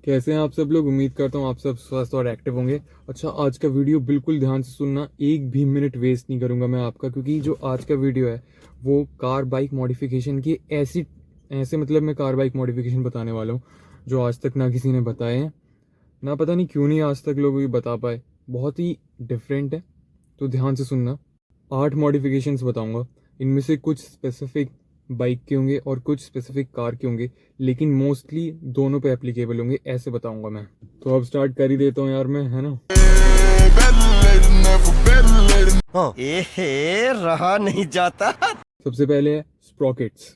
कैसे हैं आप सब लोग। उम्मीद करता हूँ आप सब स्वस्थ और एक्टिव होंगे। अच्छा, आज का वीडियो बिल्कुल ध्यान से सुनना, एक भी मिनट वेस्ट नहीं करूँगा मैं आपका, क्योंकि जो आज का वीडियो है वो कार बाइक मॉडिफिकेशन की ऐसे मतलब मैं कार बाइक मॉडिफिकेशन बताने वाला हूँ जो आज तक ना किसी ने बताए हैं, ना पता नहीं क्यों नहीं आज तक लोग ये बता पाए। बहुत ही डिफरेंट है, तो ध्यान से सुनना। 8 मॉडिफिकेशंस बताऊंगा, इनमें से कुछ स्पेसिफिक बाइक के होंगे और कुछ स्पेसिफिक कार के होंगे, लेकिन मोस्टली दोनों पे एप्लीकेबल होंगे, ऐसे बताऊंगा मैं। तो अब स्टार्ट कर ही देता हूँ यार मैं, है ना। रहा नहीं जाता। सबसे पहले है स्प्रॉकेट्स।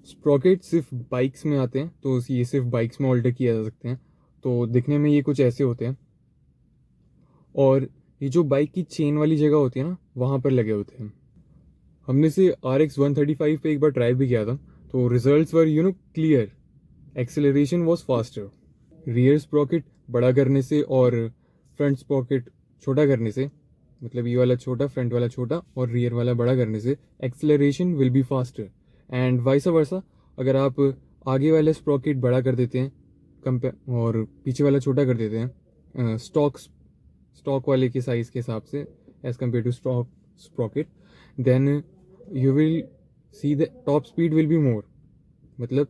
स्प्रॉकेट सिर्फ बाइक्स में आते हैं, तो ये सिर्फ बाइक्स में ऑल्टर किया जा सकते हैं। तो दिखने में ये कुछ ऐसे होते हैं, और ये जो बाइक की चेन वाली जगह होती है ना, वहाँ पर लगे होते हैं। हमने से RX 135 पे एक बार ट्राई भी किया था, तो results were clear. Acceleration was faster. Rear Sprocket बड़ा करने से और फ्रंट स्प्रॉकेट छोटा करने से, मतलब ये वाला छोटा, फ्रंट वाला छोटा और रियर वाला बड़ा करने से acceleration will be faster. And vice versa, अगर आप आगे वाला स्प्रॉकेट बड़ा कर देते हैं और पीछे वाला छोटा कर देते हैं स्टॉक वाले के साइज के हिसाब से, as compare to stock sprocket, then you will see the top speed will be more. मतलब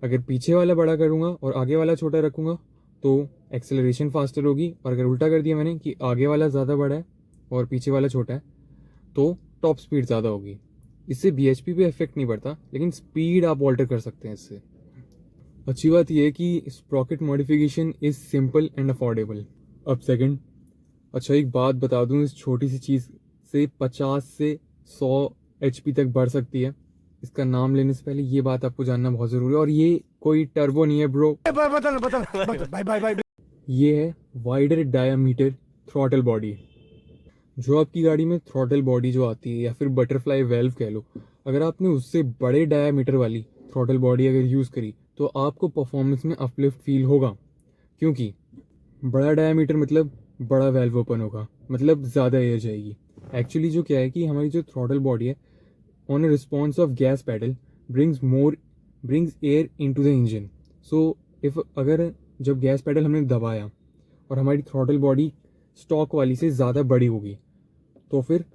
अगर पीछे वाला बड़ा करूँगा और आगे वाला छोटा रखूँगा तो एक्सेलरेशन फास्टर होगी, और अगर उल्टा कर दिया मैंने कि आगे वाला ज़्यादा बड़ा है और पीछे वाला छोटा है, तो टॉप स्पीड ज़्यादा होगी। इससे BHP पे इफेक्ट नहीं पड़ता, लेकिन स्पीड आप ऑल्टर कर सकते हैं इससे। अच्छी बात यह है कि Sprocket modification is simple and affordable. अब सेकंड, अच्छा एक बात बता दूं, इस छोटी सी चीज़ से 50 से 100 HP तक बढ़ सकती है। इसका नाम लेने से पहले ये बात आपको जानना बहुत ज़रूरी है, और ये कोई टर्बो नहीं है ब्रो। Bye bye bye. ये है वाइडर डायामीटर थ्रॉटल बॉडी। जो आपकी गाड़ी में थ्रॉटल बॉडी जो आती है, या फिर बटरफ्लाई वेल्व कह लो, अगर आपने उससे बड़े डायामीटर वाली थ्रॉटल बॉडी अगर यूज़ करी तो आपको परफॉर्मेंस में अपलिफ्ट फील होगा। क्योंकि बड़ा डायामीटर मतलब बड़ा वेल्व ओपन होगा, मतलब ज़्यादा एयर जाएगी। एक्चुअली जो क्या है कि हमारी जो थ्रॉटल बॉडी है, on response of gas pedal brings air into the engine. So if अगर जब गैस पैडल हमने दबाया और हमारी थ्रॉटल बॉडी स्टॉक वाली से ज़्यादा बड़ी होगी, तो फिर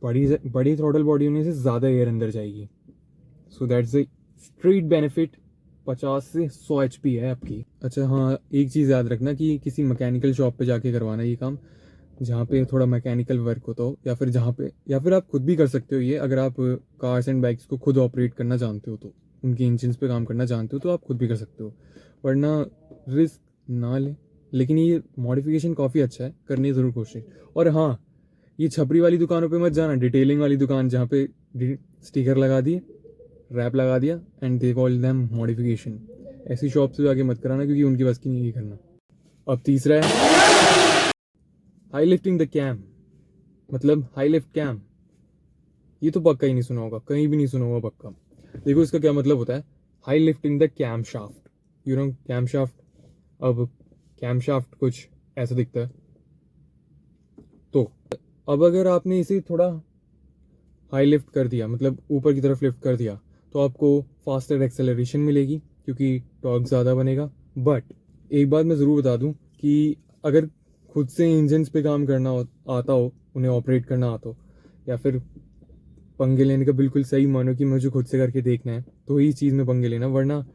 बड़ी थ्रॉटल बॉडी होने से ज़्यादा एयर अंदर जाएगी। So that's the street benefit. 50 से 100 HP है आपकी। अच्छा हाँ, एक चीज़ याद रखना कि किसी मैकेनिकल शॉप पे जाके करवाना ये काम, जहाँ पे थोड़ा मैकेनिकल वर्क होता हो, या फिर आप खुद भी कर सकते हो ये। अगर आप कार्स एंड बाइक्स को खुद ऑपरेट करना जानते हो, तो उनके इंजन्स पे काम करना जानते हो, तो आप खुद भी कर सकते हो, वरना रिस्क ना लें। लेकिन ये मॉडिफिकेशन काफ़ी अच्छा है, करनी ज़रूर कोशिश। और हाँ, ये छपरी वाली दुकानों पे मत जाना, डिटेलिंग वाली दुकान जहाँ पे स्टिकर लगा दिए, रैप लगा दिया and they call them modification. ऐसी शॉप से जाके मत कराना, क्योंकि उनकी बस की नहीं करना। अब तीसरा है हाई लिफ्टिंग द कैम, मतलब हाई लिफ्ट कैम। ये तो पक्का ही नहीं सुना होगा, कहीं भी नहीं सुना होगा पक्का। देखो इसका क्या मतलब होता है, high lifting the camshaft. Camshaft. अब कैम शाफ्ट कुछ ऐसा दिखता है। तो अब अगर आपने इसे थोड़ा हाई लिफ्ट कर दिया, मतलब ऊपर की तरफ लिफ्ट कर दिया, तो आपको फास्टर एक्सेलरेशन मिलेगी, क्योंकि टॉर्क ज़्यादा बनेगा। बट एक बात मैं ज़रूर बता दूं कि अगर खुद से इंजन्स पे काम करना आता हो, उन्हें ऑपरेट करना आता हो, या फिर पंगे लेने का बिल्कुल सही मानो कि मुझे खुद से करके देखना है, तो ही चीज़ में पंगे लेना। वरना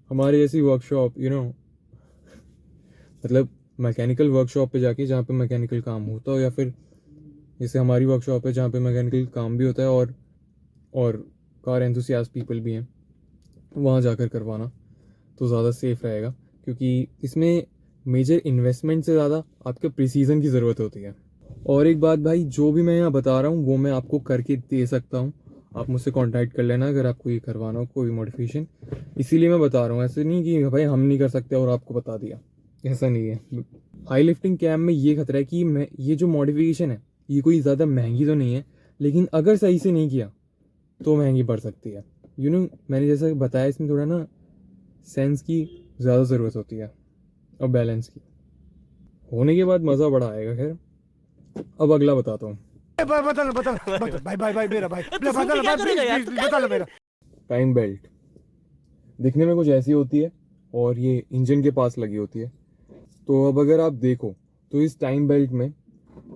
हमारे जैसी वर्कशॉप मतलब मैकेनिकल वर्कशॉप पे जाके, जहाँ पे मैकेनिकल काम होता हो, या फिर जैसे हमारी वर्कशॉप है जहाँ पे मैकेनिकल काम भी होता है और कार एंथुसियास्ट पीपल भी हैं, वहाँ जाकर करवाना तो ज़्यादा सेफ रहेगा। क्योंकि इसमें मेजर इन्वेस्टमेंट से ज़्यादा आपके प्रिसीजन की ज़रूरत होती है। और एक बात भाई, जो भी मैं यहाँ बता रहा हूँ वो मैं आपको करके दे सकता हूँ। आप मुझसे कांटेक्ट कर लेना अगर आपको ये करवाना हो कोई मॉडिफिकेशन। इसीलिए मैं बता रहा हूँ, ऐसे नहीं कि भाई हम नहीं कर सकते और आपको बता दिया, ऐसा नहीं है। हाई लिफ्टिंग कैम में ये खतरा है कि ये जो मॉडिफिकेशन है ये कोई ज़्यादा महंगी तो नहीं है, लेकिन अगर सही से नहीं किया तो महंगी पड़ सकती है। मैंने जैसा बताया, इसमें थोड़ा ना सेंस की ज़्यादा ज़रूरत होती है और बैलेंस की। होने के बाद मज़ा बड़ा आएगा। खैर, अब अगला बताता हूँ। बाय बाय बाय मेरा भाई, बता लो मेरा। टाइम बेल्ट दिखने में कुछ ऐसी होती है, और ये इंजन के पास लगी होती है। तो अब अगर आप देखो तो इस टाइम बेल्ट में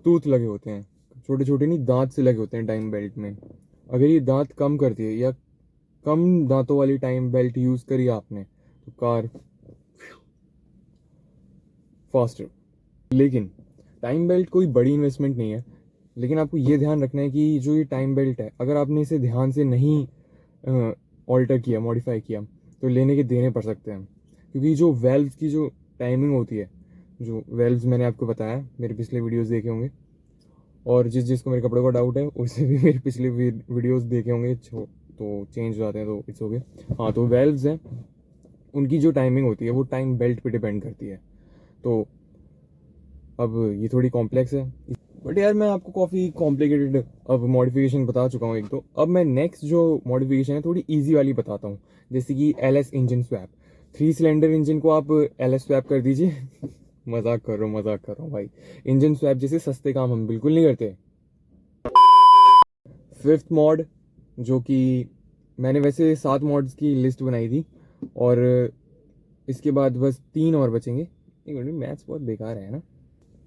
टूथ लगे होते हैं, छोटे छोटे नहीं, दांत से लगे होते हैं टाइम बेल्ट में। अगर ये दांत कम करती है या कम दांतों वाली टाइम बेल्ट यूज़ करी आपने तो कार फास्टर। लेकिन टाइम बेल्ट कोई बड़ी इन्वेस्टमेंट नहीं है, लेकिन आपको ये ध्यान रखना है कि जो ये टाइम बेल्ट है अगर आपने इसे ध्यान से नहीं ऑल्टर किया, मॉडिफाई किया, तो लेने के देने पड़ सकते हैं। क्योंकि जो वेल्व्स की जो टाइमिंग होती है, जो वेल्व्स मैंने आपको बताया, मेरे पिछले वीडियोस देखे होंगे, और जिसको मेरे कपड़ों का डाउट है उससे भी मेरे पिछले वीडियोस देखे होंगे, तो चेंज हो जाते हैं तो इट्स ओके। हाँ, तो वेल्व्स हैं, उनकी जो टाइमिंग होती है वो टाइम बेल्ट पे डिपेंड करती है। तो अब ये थोड़ी कॉम्प्लेक्स है, बट यार मैं आपको काफ़ी कॉम्प्लिकेटेड अब मॉडिफिकेशन बता चुका हूँ एक तो। अब मैं नेक्स्ट जो मॉडिफिकेशन है थोड़ी इजी वाली बताता हूँ, जैसे कि LS engine swap. 3 cylinder engine को आप LS स्वैप कर दीजिए मजाक कर रहा हूँ भाई। इंजन स्वैप जैसे सस्ते काम हम बिल्कुल नहीं करते। 5th मॉड, जो कि मैंने वैसे 7 मॉड्स की लिस्ट बनाई थी, और इसके बाद बस 3 और बचेंगे। एक मिनट, मैथ्स बहुत बेकार है ना।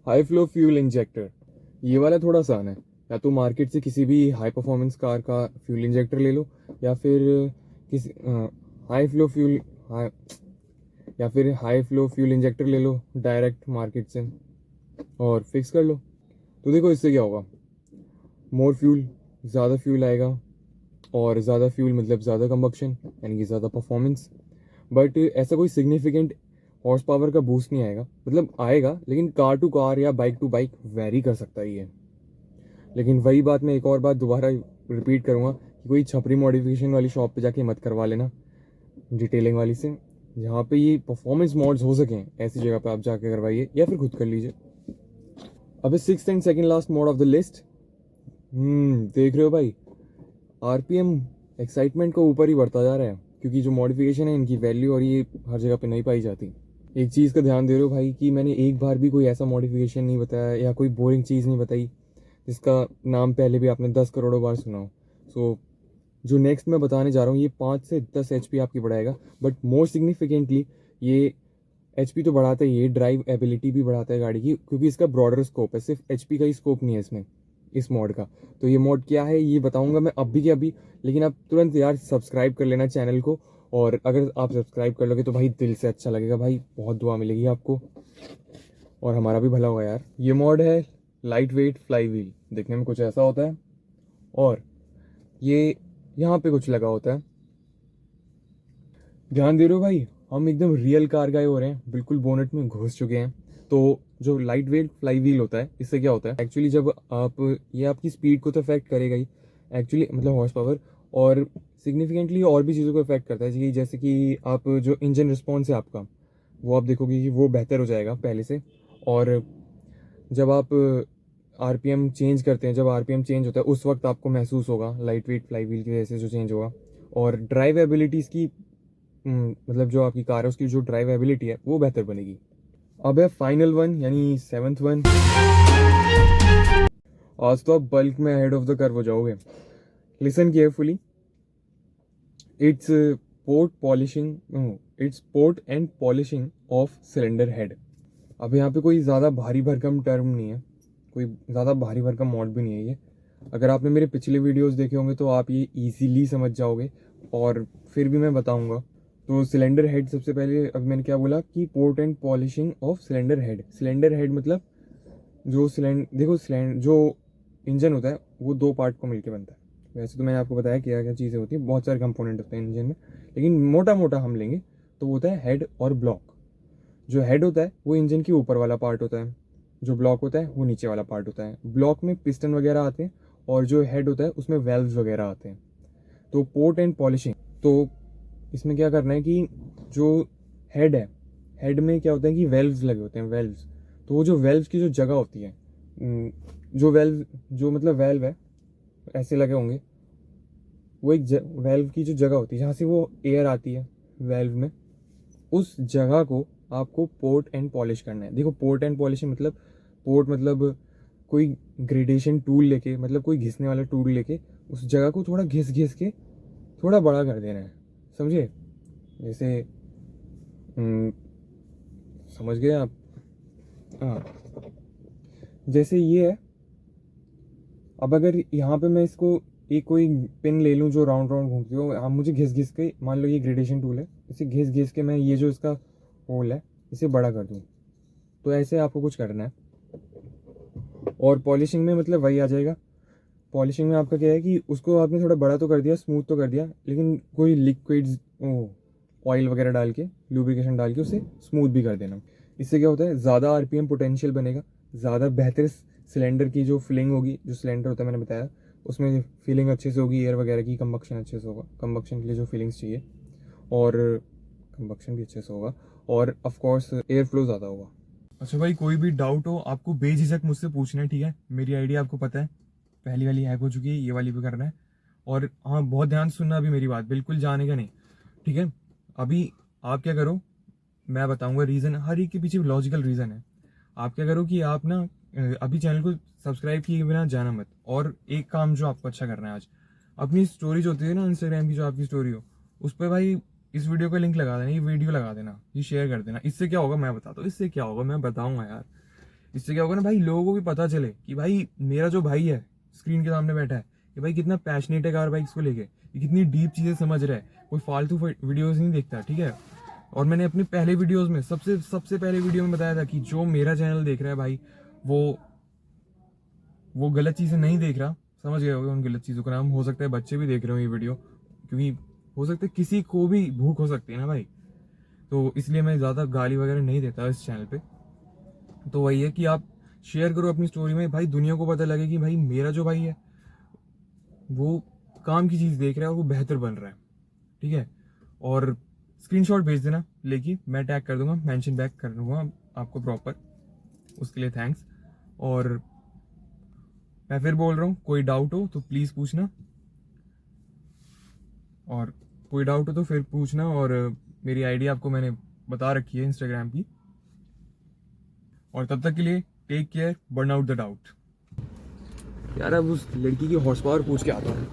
हाई फ्लो फ्यूल इंजेक्टर, ये वाला थोड़ा आसान है। या तो मार्केट से किसी भी हाई परफॉर्मेंस कार का फ्यूल इंजेक्टर ले लो, या फिर किसी हाई फ्लो फ्यूल हाई या फिर हाई फ्लो फ्यूल इंजेक्टर ले लो डायरेक्ट मार्केट से और फिक्स कर लो। तो देखो इससे क्या होगा, मोर फ्यूल, ज़्यादा फ्यूल आएगा, और ज़्यादा फ्यूल मतलब ज़्यादा कंबक्शन, यानी कि ज़्यादा परफॉर्मेंस। बट ऐसा कोई सिग्निफिकेंट हॉर्स पावर का बूस्ट नहीं आएगा, मतलब आएगा लेकिन कार टू कार या बाइक टू बाइक वेरी कर सकता है ये। लेकिन वही बात मैं एक और बात दोबारा रिपीट करूँगा कि कोई छपरी मॉडिफिकेशन वाली शॉप पे जाके मत करवा लेना, डिटेलिंग वाली से। जहाँ पे ये परफॉर्मेंस मॉड्स हो सकें ऐसी जगह पे आप जाके करवाइए, या फिर खुद कर लीजिए। अबे 6th and second last mode of the list, देख रहे हो भाई, RPM एक्साइटमेंट को ऊपर ही बढ़ता जा रहा है, क्योंकि जो मॉडिफिकेशन है इनकी वैल्यू और ये हर जगह पे नहीं पाई जाती। एक चीज़ का ध्यान दे रहे हो भाई कि मैंने एक बार भी कोई ऐसा मॉडिफिकेशन नहीं बताया या कोई बोरिंग चीज़ नहीं बताई जिसका नाम पहले भी आपने 10 करोड़ों बार सुना हो। सो जो नेक्स्ट मैं बताने जा रहा हूँ ये 5 से 10 HP आपकी बढ़ाएगा, बट मोर सिग्निफिकेंटली ये HP तो बढ़ाता है, ये ड्राइव एबिलिटी भी बढ़ाता है गाड़ी की, क्योंकि इसका ब्रॉडर स्कोप है, सिर्फ HP का ही स्कोप नहीं है इसमें, इस मॉड का। तो ये मॉड क्या है ये बताऊंगा मैं अभी के अभी, लेकिन आप तुरंत यार सब्सक्राइब कर लेना चैनल को। और अगर आप सब्सक्राइब कर लोगे तो भाई दिल से अच्छा लगेगा भाई, बहुत दुआ मिलेगी आपको और हमारा भी भला होगा यार। ये मॉड है लाइट वेट फ्लाई व्हील, देखने में कुछ ऐसा होता है, और ये यहाँ पे कुछ लगा होता है। ध्यान दे रहे हो भाई, हम एकदम रियल कार गाय हो रहे हैं, बिल्कुल बोनेट में घुस चुके हैं। तो जो लाइट वेट फ्लाई व्हील होता है, इससे क्या होता है एक्चुअली, जब आप ये आपकी स्पीड को तो अफेक्ट करेगा ही एक्चुअली, मतलब हॉर्स पावर, और सिग्निफिकेंटली और भी चीज़ों को अफेक्ट करता है जी। जैसे कि आप जो इंजन रिस्पॉन्स है आपका, वो आप देखोगे कि वो बेहतर हो जाएगा पहले से। और जब आप RPM चेंज करते हैं, जब RPM चेंज होता है उस वक्त आपको महसूस होगा लाइट वेट फ्लाई व्हील की वजह से जो चेंज होगा। और ड्राइव एबिलिटीज़ की मतलब जो आपकी कार है उसकी जो ड्राइव एबिलिटी है वो बेहतर बनेगी। अब है फाइनल वन, यानी 7th वन। आज तो आप बल्क में हेड ऑफ द कर्व हो जाओगे। Listen carefully, it's port polishing, it's port and polishing of cylinder head. अब यहाँ पे कोई ज़्यादा भारी भरकम टर्म नहीं है, कोई ज़्यादा भारी भरकम मॉड भी नहीं है ये। अगर आपने मेरे पिछले वीडियोस देखे होंगे तो आप ये इजीली समझ जाओगे, और फिर भी मैं बताऊंगा। तो सिलेंडर हेड सबसे पहले, अब मैंने क्या बोला कि port and polishing of cylinder head. Cylinder head मतलब जो देखो जो इंजन होता है वो 2 पार्ट को मिलकर बनता है। वैसे तो मैंने आपको बताया क्या क्या चीज़ें होती हैं, बहुत सारे कंपोनेंट होते हैं इंजन में, लेकिन मोटा मोटा हम लेंगे तो वो होता है हेड और ब्लॉक। जो हेड होता है वो इंजन के ऊपर वाला पार्ट होता है, जो ब्लॉक होता है वो नीचे वाला पार्ट होता है। ब्लॉक में पिस्टन वगैरह आते हैं, और जो हेड होता है उसमें वेल्व्स वगैरह आते हैं। तो पोर्ट एंड पॉलिशिंग, तो इसमें क्या करना है कि जो हेड है, हेड में क्या होता है कि वेल्व्स लगे होते हैं, वेल्व्स। तो वो जो वेल्व्स की जो जगह होती है, जो वेल्व, जो मतलब वेल्व है ऐसे लगे होंगे, वो एक वेल्व की जो जगह होती है जहाँ से वो एयर आती है वेल्व में, उस जगह को आपको पोर्ट एंड पॉलिश करना है। देखो पोर्ट एंड पॉलिशिंग मतलब, पोर्ट मतलब कोई ग्रेडेशन टूल लेके, मतलब कोई घिसने वाला टूल लेके उस जगह को थोड़ा घिस घिस के थोड़ा बड़ा कर देना है, समझे। जैसे समझ गए आप? हाँ, जैसे ये है, अब अगर यहाँ पे मैं इसको एक कोई पिन ले लूँ जो राउंड राउंड घूमती हो, आप मुझे घिस घिस के, मान लो ये ग्रेडेशन टूल है, इसे घिस घिस के मैं ये जो इसका होल है इसे बड़ा कर दूँ, तो ऐसे आपको कुछ करना है। और पॉलिशिंग में मतलब वही आ जाएगा। पॉलिशिंग में आपका क्या है कि उसको आपने थोड़ा बड़ा तो कर दिया, स्मूथ तो कर दिया, लेकिन कोई लिक्विड्स ऑयल वगैरह डाल के, लुब्रिकेशन डाल के उसे स्मूथ भी कर देना। इससे क्या होता है, ज़्यादा आरपीएम पोटेंशियल बनेगा, ज़्यादा बेहतर सिलेंडर की जो फिलिंग होगी, जो सिलेंडर होता है मैंने बताया उसमें फिलिंग अच्छे से होगी, एयर वगैरह की कंबक्शन अच्छे से होगा, कंबक्शन के लिए जो फीलिंग्स चाहिए, और कंबक्शन भी अच्छे से होगा, और ऑफकोर्स एयर फ्लो ज़्यादा होगा। अच्छा भाई, कोई भी डाउट हो आपको बेझिझक मुझसे पूछना है, ठीक है? मेरी आइडिया आपको पता है, पहली वाली हैक हो चुकी है, ये वाली भी करना है। और हाँ, बहुत ध्यान से सुनना अभी मेरी बात, बिल्कुल जाने का नहीं, ठीक है? अभी आप क्या करो, मैं बताऊंगा रीज़न, हर एक के पीछे लॉजिकल रीज़न है। आप क्या करो कि आप ना अभी चैनल को सब्सक्राइब किए बिना जाना मत। और एक काम जो आपको अच्छा करना है आज, अपनी स्टोरी जो होती है ना इंस्टाग्राम की, जो आपकी स्टोरी हो, उस पर भाई इस वीडियो का लिंक लगा देना, ये वीडियो लगा देना, ये शेयर कर देना। इससे क्या होगा मैं बताता हूँ, इससे क्या होगा मैं बताऊंगा यार। इससे क्या होगा ना भाई, लोगों को भी पता चले कि भाई मेरा जो भाई है स्क्रीन के सामने बैठा है, ये भाई कितना पैशनेट है कार बाइक्स को लेके, ये कितनी डीप चीज़ें समझ रहा है, कोई फालतू वीडियोज़ नहीं देखता, ठीक है? और मैंने अपने पहले वीडियोज़ में सबसे पहले वीडियो में बताया था कि जो मेरा चैनल देख रहा है भाई, वो गलत चीज़ें नहीं देख रहा। समझ गए होगे उन गलत चीज़ों का नाम, हो सकता है बच्चे भी देख रहे हो ये वीडियो, क्योंकि हो सकता है किसी को भी भूख हो सकती है ना भाई, तो इसलिए मैं ज़्यादा गाली वगैरह नहीं देता इस चैनल पे। तो वही है कि आप शेयर करो अपनी स्टोरी में, भाई दुनिया को पता लगे कि भाई मेरा जो भाई है वो काम की चीज़ देख रहा है और वो बेहतर बन रहा है, ठीक है? और स्क्रीनशॉट भेज देना लेके, मैं टैग कर दूंगा, मेंशन बैक कर दूंगा आपको प्रॉपर, उसके लिए थैंक्स। और मैं फिर बोल रहा हूँ, कोई डाउट हो तो प्लीज़ पूछना, और कोई डाउट हो तो फिर पूछना। और मेरी आईडी आपको मैंने बता रखी है इंस्टाग्राम की। और तब तक के लिए take care, burn out the doubt. यार अब उस लड़की की हॉर्स पावर पूछ के आता हूँ।